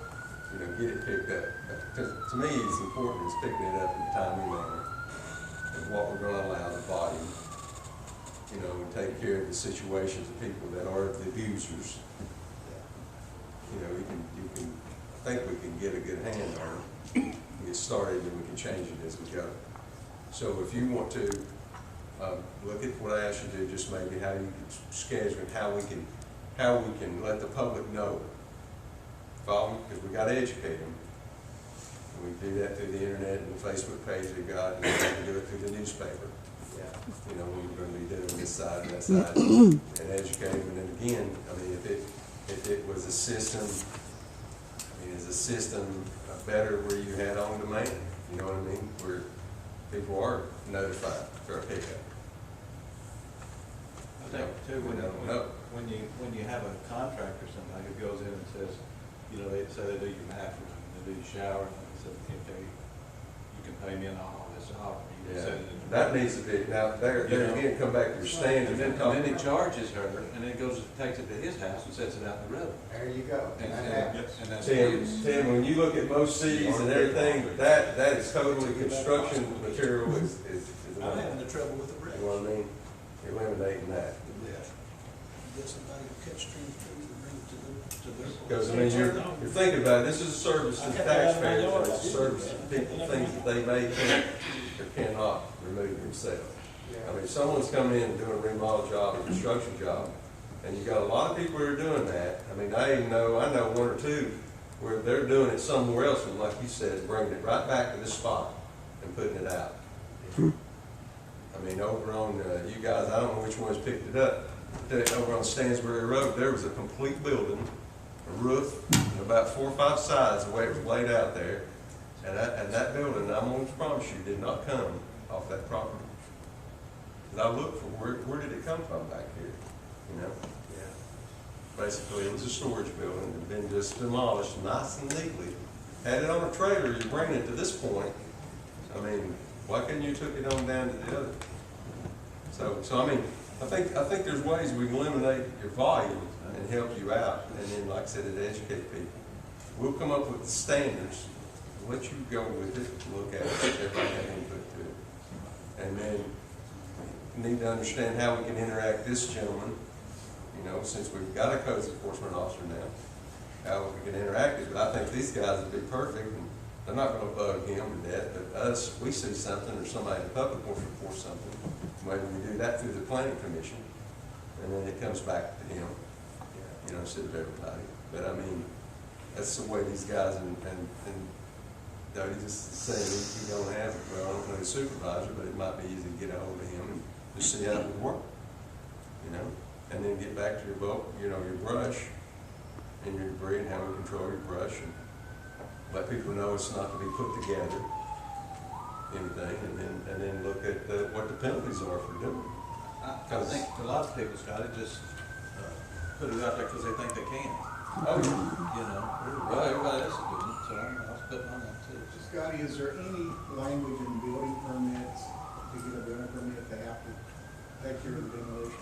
you know, get it picked up. Because to me, it's important is picking it up in a timely manner, and what we're gonna allow the volume, you know, and take care of the situations of people that are the abusers. You know, I think we can get a good hand on it, get started, and we can change it as we go. So if you want to, look at what I asked you to do, just maybe how you can schedule and how we can let the public know. Follow me? Because we gotta educate them. And we do that through the internet and the Facebook page we got, and we can do it through the newspaper. You know, we're gonna be doing this side and that side, and educate them. And then again, I mean, if it was a system, I mean, is a system better where you had on demand? You know what I mean? Where people are notified for a pickup. I think too, We don't know. when you have a contractor or somebody who goes in and says, you know, they say they do your bathroom, they do your shower, and they say, okay, you can pay me and all this off. You can set it in the- That needs to be, now, there again, come back to your standards. And then he charges her, and then goes, takes it to his house and sets it out in the road. There you go. And That and happens. that's. Tim, when you look at most cities and everything, that is totally construction material is I'm having the trouble with the bridge. you know what I mean? Eliminating that. Get somebody to cut streams trees and bring it to their. Because, I mean, you're thinking about it, this is a service to the taxpayers, and it's a service to people, things that they may can't or cannot remove themselves. I mean, if someone's coming in and doing a remodel job, a construction job, and you got a lot of people that are doing that. I mean, I know one or two where they're doing it somewhere else, and like you said, bringing it right back to this spot and putting it out. I mean, over on, you guys, I don't know which ones picked it up. Over on Stansbury Road, there was a complete building, a roof, and about 4 or 5 sides, the way it was laid out there. And that building, I'm going to promise you, did not come off that property. Because I looked for where did it come from back here, you know? Basically, it was a storage building that had been just demolished nice and neatly. Had it on a trailer, you bring it to this point. I mean, why couldn't you took it on down to the other? So I mean, I think there's ways we can eliminate your volume and help you out, and then, like I said, it educate people. We'll come up with the standards, let you go with it, look at it, everybody have input to it. And then we need to understand how we can interact this gentleman, you know, since we've got a codes enforcement officer now, how we can interact it. But I think these guys would be perfect, and they're not gonna bug him to death, but us, we see something, or somebody in the public wants to report something, maybe we do that through the planning commission, and then it comes back to him, you know, instead of everybody. But I mean, that's the way these guys, and Dodie just saying he don't have, well, I don't know the supervisor, but it might be easy to get a hold of him and just see how it would work, you know? And then get back to your boat, you know, your brush and your debris and how we control your brush, and let people know it's not to be put together, anything, and then look at what the penalties are for doing it. I think a lot of people, Scotty, just put it out there because they think they can. Oh, You know, well, everybody else is doing it, so I was putting on that too. Scotty, is there any language in building permits, to get a building permit, they have to take care of the demolition?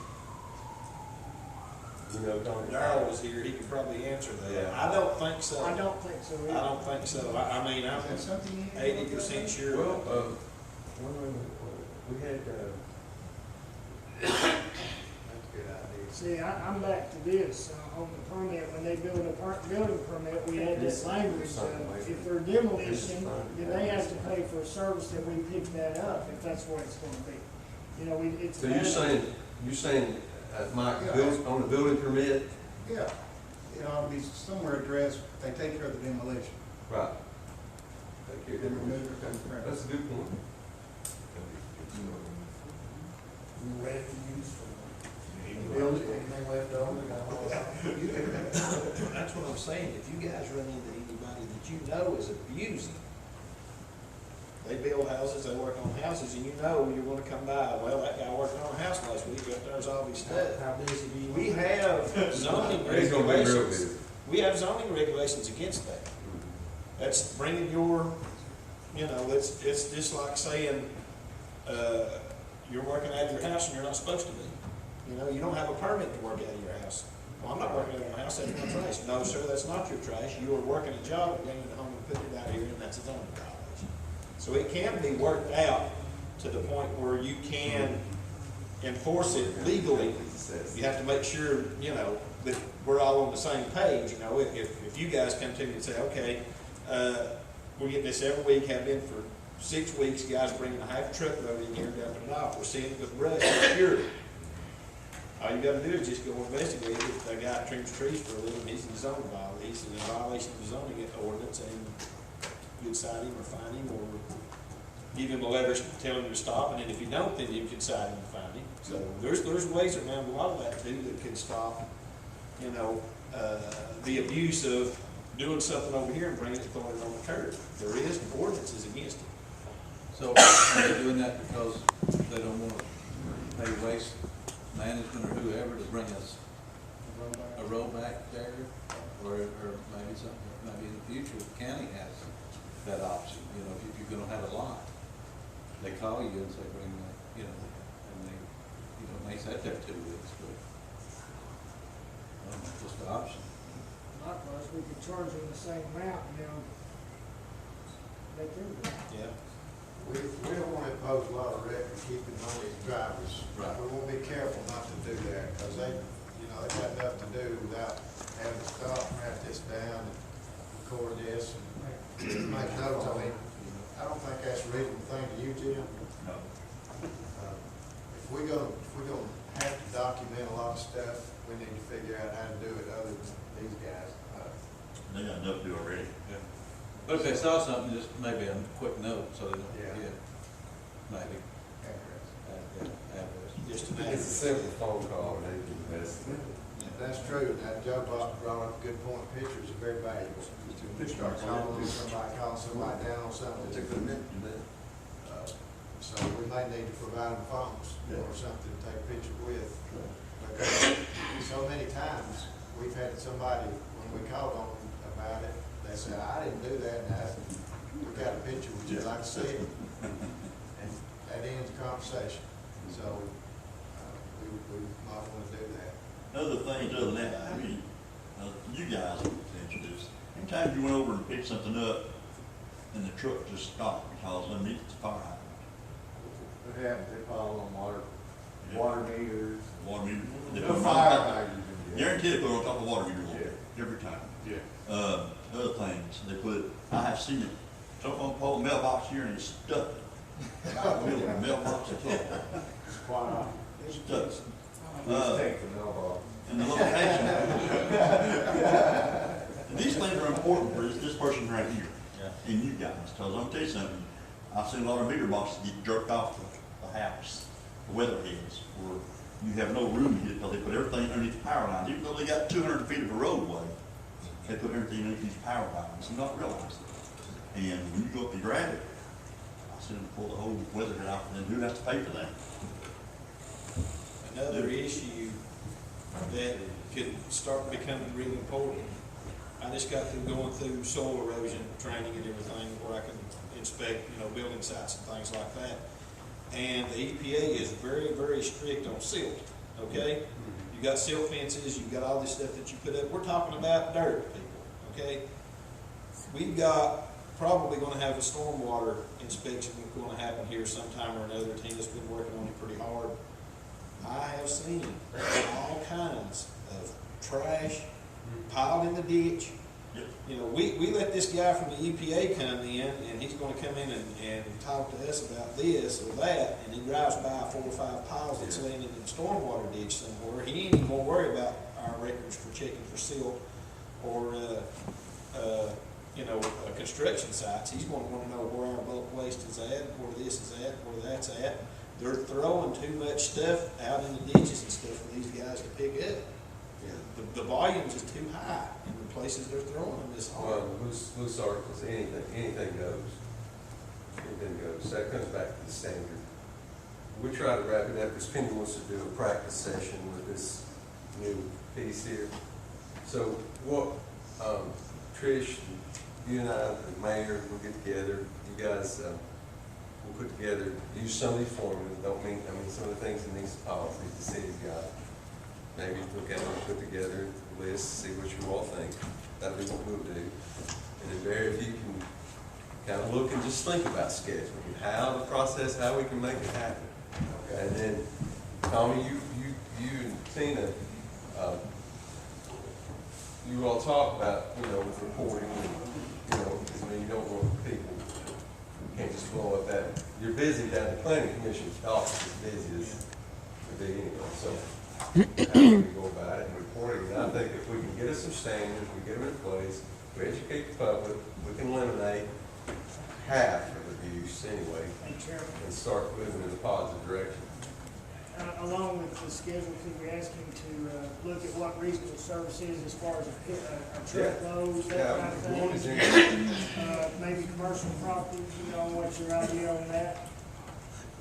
you know, Tony. Darrell was here, he could probably answer that. Yeah. I don't think so. I don't think so either. I don't think so. I mean, I'm Is that something you need to look 80% sure. Well, we had, That's a good idea. See, I'm back to this, on the permit, when they build a building permit, we had this language, if they're demolition, then they have to pay for a service that we pick that up, if that's what it's gonna be. You know, it's. so you're saying, Mike, on the building permit? Yeah, you know, it'll be somewhere addressed, they take care of the demolition. Right. Take care They of it. remove it from the premise. That's a good point. Build it, anything left over. That's what I'm saying. If you guys run into anybody that you know is abusing, they build houses, they work on houses, and you know you're gonna come by, well, that guy working on a house last week, up there's all his stuff. How busy do you? We have zoning It's gonna be real regulations. busy. We have zoning regulations against that. That's bringing your, you know, it's just like saying, you're working out of your house and you're not supposed to be. You know, you don't have a permit to work out of your house. Well, I'm not working out of my house, that's my trash. No, sir, that's not your trash. You are working a job and bringing it home and putting it out here, and that's a zoning violation. So it can be worked out to the point where you can enforce it legally. You have to make sure, you know, that we're all on the same page. You know, if you guys come to me and say, okay, we get this every week, have been for 6 weeks, guys bringing a half truckload in here, dumping it off, we're seeing it with brush, sure. All you gotta do is just go investigate it. If that guy trims trees for a living, he's in zoning violation, he's in violation of the zoning ordinance, and you'd cite him or fine him, or give him a letter telling him to stop, and then if you don't, then you can cite him and fine him. So there's ways around a lot of that too that could stop, you know, the abuse of doing something over here and bringing it, throwing it on the curb. There is ordinances against it. So are they doing that because they don't want to pay waste management or whoever to bring us a rollback there? Or maybe something, maybe in the future, the county has that option, you know, if you're gonna have a lot. They call you and say, bring that, you know, and they, you know, may sit there 2 weeks, but just an option. Likewise, we could charge them the same amount, you know, they can do it. Yeah. We don't want to impose a lot of record keeping on these drivers. Right. We want to be careful not to do that, because they, you know, they got enough to do without having to stop, write this down, and record this, and make notes. I mean, I don't think that's a reasonable thing to you, Jim. No. If we're gonna have to document a lot of stuff, we need to figure out how to do it other than these guys. They got enough to do already. Yeah. But if they saw something, just maybe a quick note so they don't Yeah. forget. Maybe. Address. Just It's a imagine. simple phone call, and they can investigate. That's true, and that Joe brought up a good point, pictures are very valuable. Start calling somebody down on something. So we may need to provide them phones or something to take a picture with. Because so many times, we've had somebody, when we called on them about it, they said, I didn't do that, and we got a picture, would you like to see it? And that ends the conversation. So we might wanna do that. Other things other than that, I mean, you guys will attention to this. Anytime you went over and picked something up and the truck just stopped because underneath the fire hydrant. What happens, they pile on water meters. Water meter. They No put it on fire top- hydrants in there. Guaranteed they put it on top of water meter every time. Yeah. Other things, they put, I have seen it, someone pulled a mailbox here and he stuck it. Right in the middle of the mailbox, it's Wow. stuck. Take the mailbox. And the location. And these things are important for this person right here. And you guys, because I'm gonna tell you something, I've seen a lot of meter boxes get jerked off the house, the weather heads, where you have no room to get, because they put everything underneath the power lines, even though they got 200 feet of a roadway, they put everything underneath these power lines, and not realize it. And when you go up to grab it, I see them pull the whole weather head off, and then who has to pay for that? Another issue that could start becoming really important. I just got through going through soil erosion training and everything where I can inspect, building sites and things like that. And the EPA is very, very strict on silt, okay? You got silt fences, you've got all this stuff that you put up. We're talking about dirt, people, okay? We've got probably gonna have a stormwater inspection gonna happen here sometime or another. Tina's been working on it pretty hard. I have seen all kinds of trash piled in the ditch. We let this guy from the EPA come in, and he's gonna come in and talk to us about this or that, and he drives by 4 or 5 piles that's laying in the stormwater ditch somewhere. He ain't even gonna worry about our records for checking for silt or, construction sites. He's gonna wanna know where our bulk waste is at, where this is at, where that's at. They're throwing too much stuff out in the ditches and stuff for these guys to pick up. The volumes is too high in the places they're throwing them this hard. Well, loose articles, anything goes. Anything goes. That comes back to the standard. We try to wrap it up, because Penny wants to do a practice session with this new piece here. So what, Trish, you and I, the mayor, we'll get together. You guys, we'll put together, use some of these formulas. Some of the things in these policies the city's got. Maybe look at them and put together a list, see what you all think. That'll be what we'll do. And then Barry, if you can kind of look and just think about scheduling, how the process, how we can make it happen. Okay. And then, Tommy, you and Tina, you all talk about, with reporting, and, you don't want people, you can't just blow up that. You're busy down at the planning commission's office, as busy as the big anyway, so. How do we go about it and reporting? And I think if we can get us some standards, we get them in place, we educate the public, we can eliminate half of abuse anyway, and start moving in a positive direction. Along with the schedule, could we ask him to look at what reasonable service is as far as a truckload, that kind of thing? Maybe commercial property, what's your idea on that?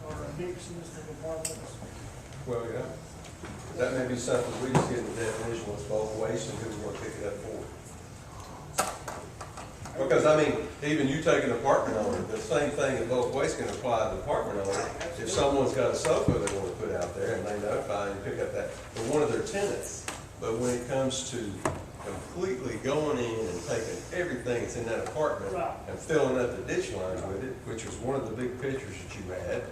Or evictions from apartments? Well, yeah. That may be something, we just get the definition, what's both ways, and who's gonna pick it up for. Because, even you take an apartment owner, the same thing that both ways can apply to the apartment owner. If someone's got a sofa they wanna put out there, and they notify and pick up that, for one of their tenants. But when it comes to completely going in and taking everything that's in that apartment and filling up the ditch lines with it, which was one of the big pictures that you had,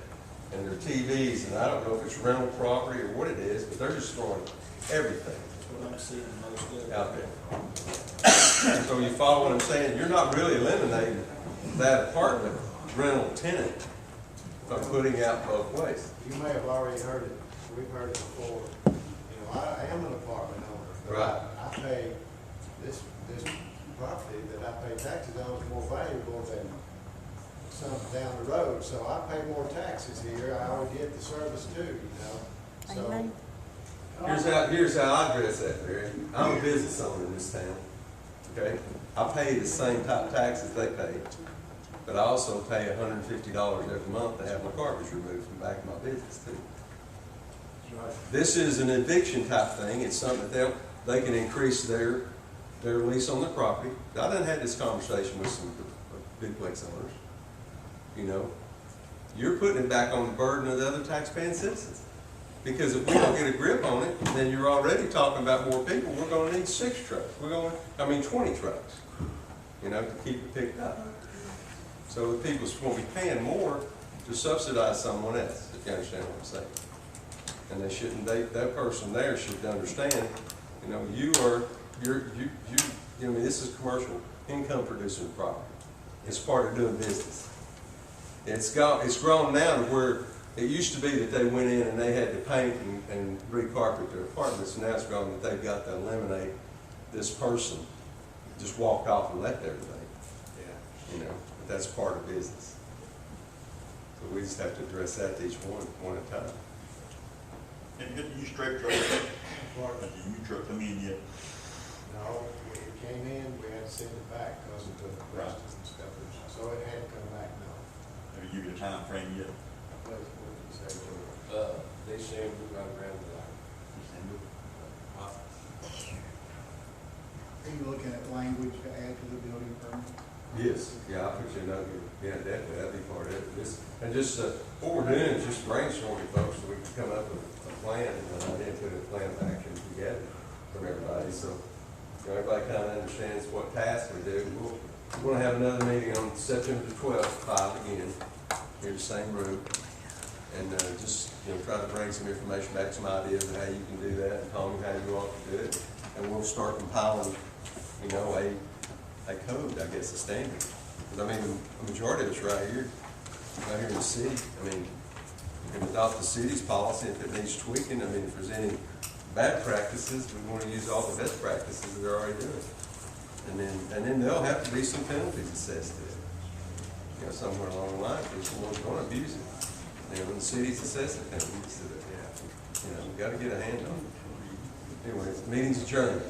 and their TVs, and I don't know if it's rental property or what it is, but they're just throwing everything out there. So you follow what I'm saying? You're not really eliminating that apartment rental tenant from putting out both ways. You may have already heard it, we've heard it before. I am an apartment owner, but Right. I pay, this property that I pay taxes on is more valuable than some down the road, so I pay more taxes here, I already get the service too, so. Here's how I address that, Barry. I'm a business owner in this town, okay? I pay the same type of taxes they pay, but I also pay $150 every month to have my garbage removed from the back of my business too. This is an eviction type thing. It's something that they can increase their lease on the property. I done had this conversation with some big place owners. You're putting it back on the burden of the other taxpaying citizens. Because if we don't get a grip on it, then you're already talking about more people. We're gonna need 6 trucks. 20 trucks, you know, to keep it picked up. So the people's gonna be paying more to subsidize someone else, if you understand what I'm saying. And they shouldn't, that person there should understand, you know, I mean, this is commercial income producing property. It's part of doing business. It's grown now to where it used to be that they went in and they had to paint and re-carpet their apartments, and now it's grown that they've got to eliminate this person, just walk off and left everything. Yeah. You know, but that's part of business. So we just have to address that each one at a time. And you got the U-straight truck, has the U-truck come in yet? No, when it came in, we had to send it back because of the questions and stuff, so it had to come back now. Have you given a time frame yet? What did you say, George? They say we run around the line. December? Are you looking at language to add to the building permit? Yes, yeah, I'll put you a note, yeah, definitely, that'd be part of it. And just, what we're doing is just brainstorming, folks, so we can come up with a plan, and I didn't put a plan of action together from everybody, so you know, everybody kind of understands what task we do. We're gonna have another meeting on September the 12th, 5 again, here in the same room, and just, you know, try to bring some information back, some ideas of how you can do that, and tell me how you want to do it, and we'll start compiling, you know, a code, I guess, a standard. Because I mean, the majority of it's right here in the city. I mean, we can adopt the city's policy if it needs tweaking. I mean, if there's any bad practices, we want to use all the best practices that they're already doing. And then there'll have to be some penalties assessed to it. You know, somewhere along the line, if someone's going to abuse it. You know, when the city's assessing penalties to it, you know, we've got to get a hand on it. Anyway, meeting's adjourned.